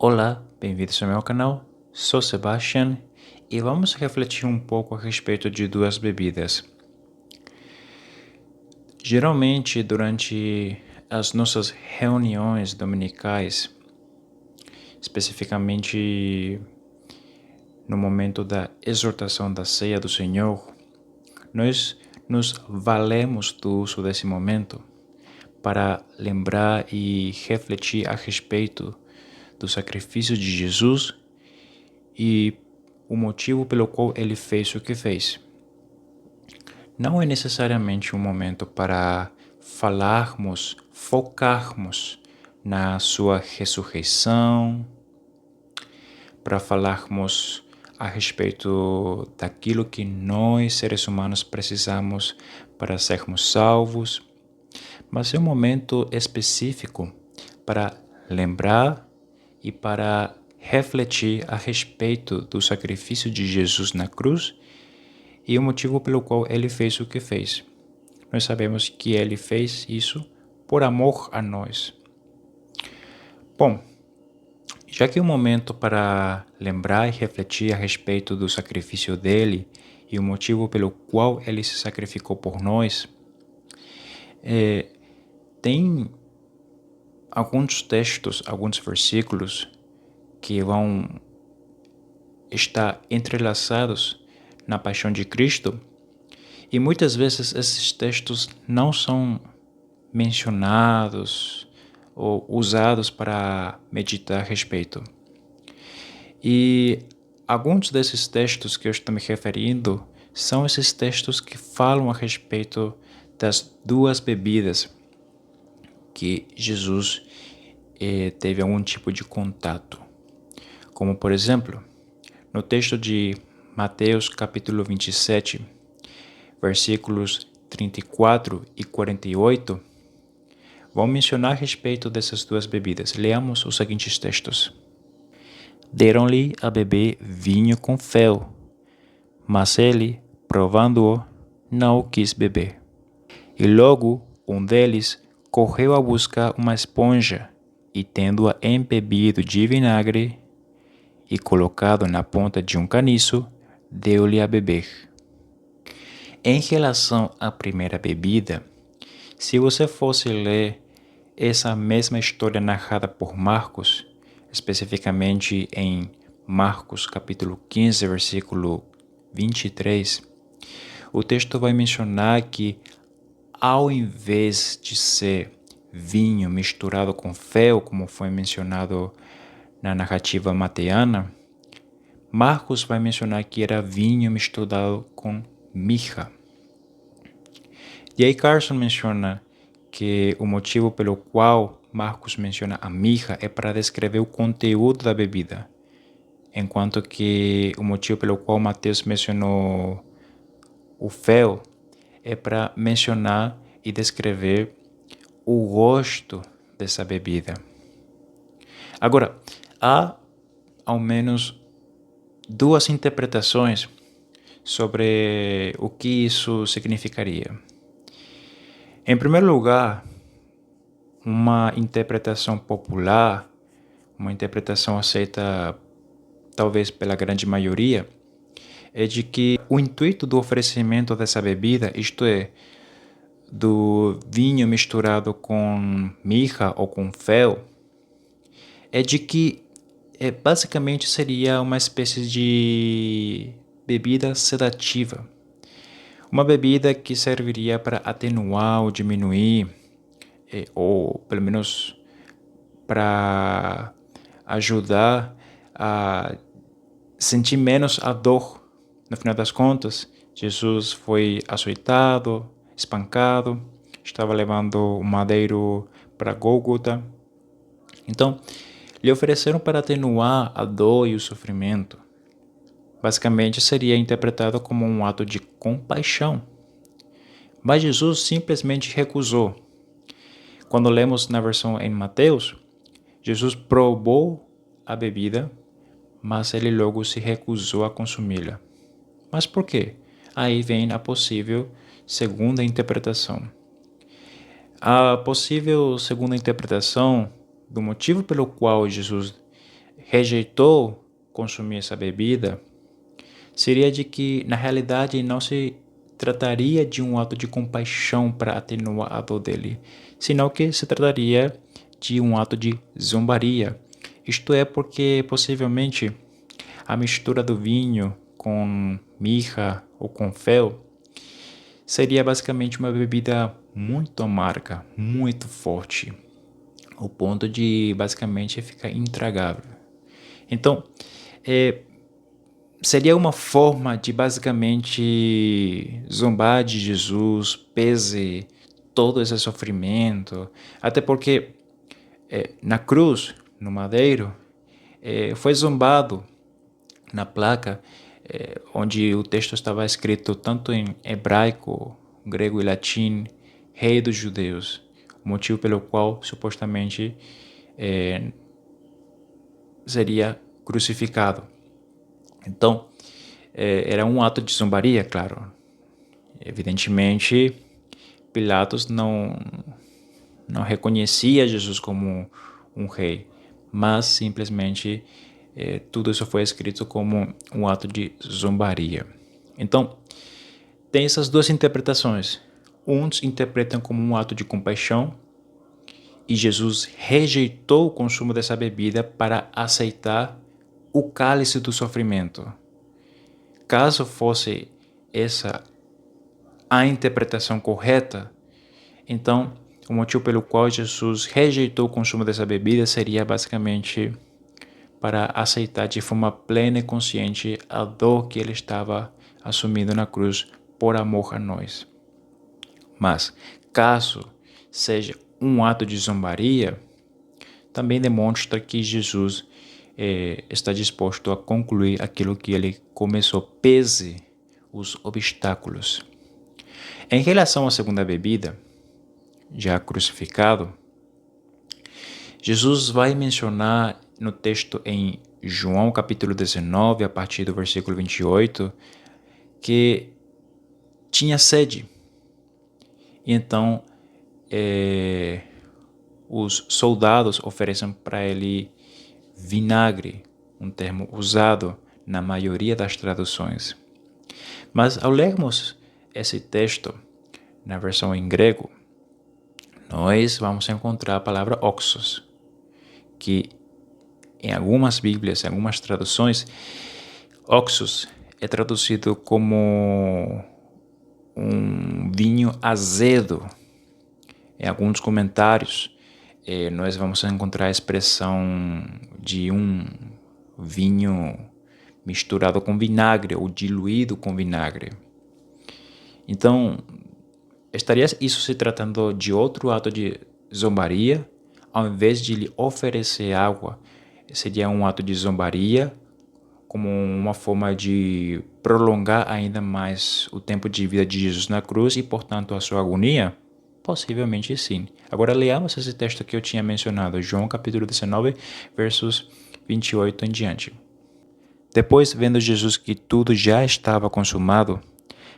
Olá, bem-vindos ao meu canal, sou Sebastian e vamos refletir um pouco a respeito de duas bebidas. Geralmente, durante as nossas reuniões dominicais, especificamente no momento da exortação da ceia do Senhor, nós nos valemos do uso desse momento para lembrar e refletir a respeito do sacrifício de Jesus e o motivo pelo qual ele fez o que fez. Não é necessariamente um momento para focarmos na sua ressurreição, para falarmos a respeito daquilo que nós, seres humanos, precisamos para sermos salvos, mas é um momento específico para lembrar e para refletir a respeito do sacrifício de Jesus na cruz e o motivo pelo qual ele fez o que fez. Nós sabemos que ele fez isso por amor a nós. Bom, já que é um momento para lembrar e refletir a respeito do sacrifício dele e o motivo pelo qual ele se sacrificou por nós, tem alguns textos, alguns versículos que vão estar entrelaçados na paixão de Cristo, e muitas vezes esses textos não são mencionados ou usados para meditar a respeito. E alguns desses textos que eu estou me referindo são esses textos que falam a respeito das duas bebidas que Jesus teve algum tipo de contato. Como, por exemplo, no texto de Mateus capítulo 27, versículos 34 e 48, vão mencionar a respeito dessas duas bebidas. Leamos os seguintes textos. Deram-lhe a beber vinho com fel, mas ele, provando-o, não o quis beber. E logo um deles correu a buscar uma esponja e, tendo-a embebido de vinagre e colocado na ponta de um caniço, deu-lhe a beber. Em relação à primeira bebida, se você fosse ler essa mesma história narrada por Marcos, especificamente em Marcos capítulo 15, versículo 23, o texto vai mencionar que, ao invés de ser vinho misturado com fel, como foi mencionado na narrativa mateana, Marcos vai mencionar que era vinho misturado com mirra. E aí Carson menciona que o motivo pelo qual Marcos menciona a mirra é para descrever o conteúdo da bebida, enquanto que o motivo pelo qual Mateus mencionou o fel é para mencionar e descrever o gosto dessa bebida. Agora, há ao menos duas interpretações sobre o que isso significaria. Em primeiro lugar, uma interpretação popular, uma interpretação aceita talvez pela grande maioria, é de que o intuito do oferecimento dessa bebida, isto é, do vinho misturado com mirra ou com fel, é de que basicamente seria uma espécie de bebida sedativa. Uma bebida que serviria para atenuar ou diminuir, ou pelo menos para ajudar a sentir menos a dor. No final das contas, Jesus foi açoitado, espancado, estava levando o madeiro para Gólgota. Então, lhe ofereceram para atenuar a dor e o sofrimento. Basicamente, seria interpretado como um ato de compaixão. Mas Jesus simplesmente recusou. Quando lemos na versão em Mateus, Jesus provou a bebida, mas ele logo se recusou a consumi-la. Mas por quê? Aí vem a possível segunda interpretação. A possível segunda interpretação do motivo pelo qual Jesus rejeitou consumir essa bebida seria de que, na realidade, não se trataria de um ato de compaixão para atenuar a dor dele, senão que se trataria de um ato de zombaria. Isto é porque, possivelmente, a mistura do vinho com mirra ou com fel seria basicamente uma bebida muito amarga, muito forte, ao ponto de basicamente ficar intragável. Então, seria uma forma de basicamente zombar de Jesus, pese todo esse sofrimento, até porque na cruz, no madeiro, foi zombado na placa, onde o texto estava escrito tanto em hebraico, grego e latim, Rei dos Judeus, o motivo pelo qual supostamente seria crucificado. Então, era um ato de zombaria, claro. Evidentemente, Pilatos não reconhecia Jesus como um rei, mas simplesmente tudo isso foi escrito como um ato de zombaria. Então, tem essas duas interpretações. Uns interpretam como um ato de compaixão e Jesus rejeitou o consumo dessa bebida para aceitar o cálice do sofrimento. Caso fosse essa a interpretação correta, então o motivo pelo qual Jesus rejeitou o consumo dessa bebida seria basicamente para aceitar de forma plena e consciente a dor que ele estava assumindo na cruz por amor a nós. Mas, caso seja um ato de zombaria, também demonstra que Jesus está disposto a concluir aquilo que ele começou, pese os obstáculos. Em relação à segunda bebida, já crucificado, Jesus vai mencionar no texto em João capítulo 19, a partir do versículo 28, que tinha sede. E então, os soldados oferecem para ele vinagre, um termo usado na maioria das traduções. Mas ao lermos esse texto na versão em grego, nós vamos encontrar a palavra oxos, que em algumas bíblias, em algumas traduções, oxos é traduzido como um vinho azedo. Em alguns comentários, nós vamos encontrar a expressão de um vinho misturado com vinagre ou diluído com vinagre. Então, estaria isso se tratando de outro ato de zombaria? Ao invés de lhe oferecer água, seria um ato de zombaria, como uma forma de prolongar ainda mais o tempo de vida de Jesus na cruz e, portanto, a sua agonia? Possivelmente sim. Agora leamos esse texto que eu tinha mencionado, João capítulo 19, versos 28 em diante. Depois, vendo Jesus que tudo já estava consumado,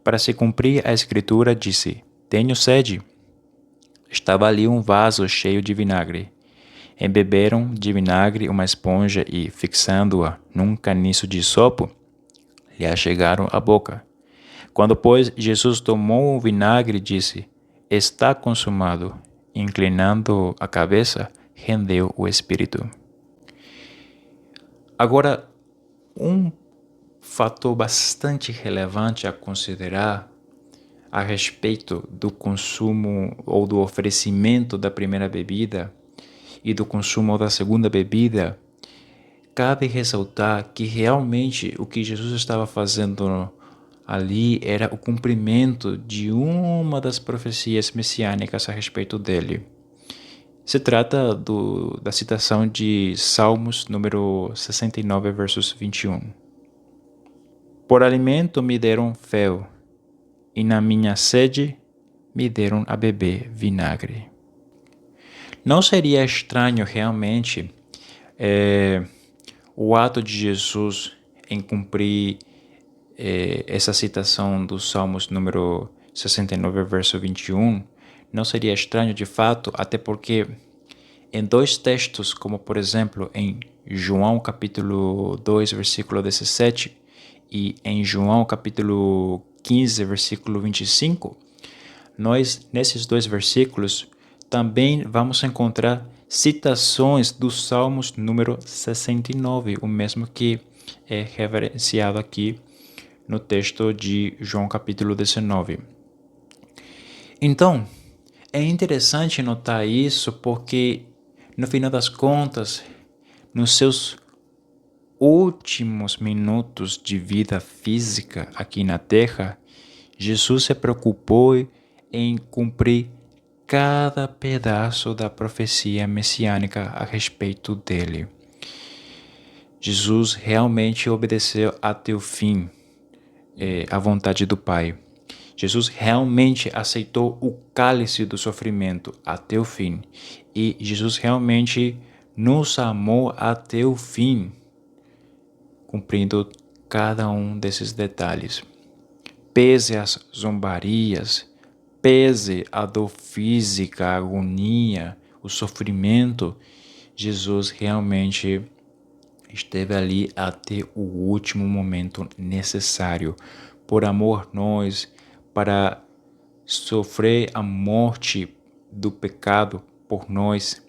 para se cumprir a escritura, disse: Tenho sede. Estava ali um vaso cheio de vinagre. Embeberam de vinagre uma esponja e, fixando-a num caniço de sopo, lhe achegaram à boca. Quando, pois, Jesus tomou o vinagre, disse: Está consumado. Inclinando a cabeça, rendeu o espírito. Agora, um fator bastante relevante a considerar a respeito do consumo ou do oferecimento da primeira bebida e do consumo da segunda bebida, cabe ressaltar que realmente o que Jesus estava fazendo ali era o cumprimento de uma das profecias messiânicas a respeito dele. Se trata da citação de Salmos número 69, versos 21. Por alimento me deram fel, e na minha sede me deram a beber vinagre. Não seria estranho realmente o ato de Jesus em cumprir essa citação dos Salmos número 69, verso 21, não seria estranho de fato, até porque Em dois textos, como por exemplo em João capítulo 2, versículo 17 e em João capítulo 15, versículo 25, nós, nesses dois versículos, também vamos encontrar citações dos Salmos número 69, o mesmo que é referenciado aqui no texto de João capítulo 19. Então, é interessante notar isso porque, no final das contas, nos seus últimos minutos de vida física aqui na Terra, Jesus se preocupou em cumprir cada pedaço da profecia messiânica a respeito dele. Jesus realmente obedeceu até o fim à vontade do Pai. Jesus realmente aceitou o cálice do sofrimento até o fim. E Jesus realmente nos amou até o fim, cumprindo cada um desses detalhes. Pese as zombarias, pese a dor física, a agonia, o sofrimento, Jesus realmente esteve ali até o último momento necessário, por amor a nós, para sofrer a morte do pecado por nós.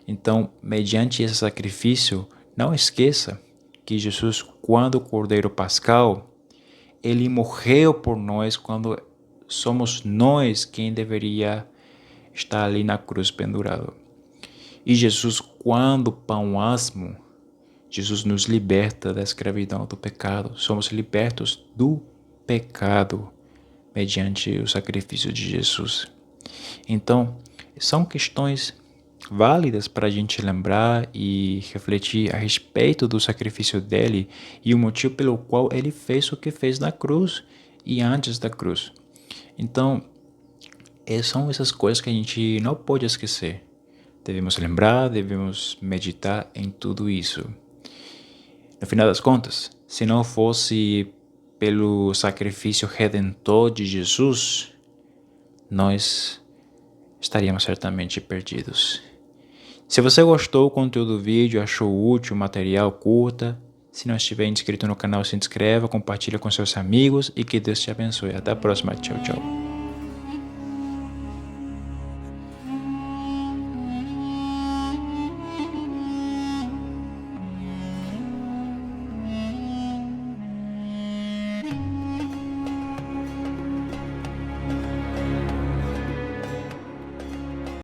Então, mediante esse sacrifício, não esqueça que Jesus, quando o Cordeiro Pascal, ele morreu por nós quando somos nós quem deveria estar ali na cruz pendurado. E Jesus, quando pão asmo, Jesus nos liberta da escravidão do pecado. Somos libertos do pecado mediante o sacrifício de Jesus. Então, são questões válidas para a gente lembrar e refletir a respeito do sacrifício dele e o motivo pelo qual ele fez o que fez na cruz e antes da cruz. Então, são essas coisas que a gente não pode esquecer. Devemos lembrar, devemos meditar em tudo isso. No final das contas, se não fosse pelo sacrifício redentor de Jesus, nós estaríamos certamente perdidos. Se você gostou do conteúdo do vídeo, achou útil o material, curta. Se não estiver inscrito no canal, se inscreva, compartilhe com seus amigos e que Deus te abençoe. Até a próxima. Tchau, tchau.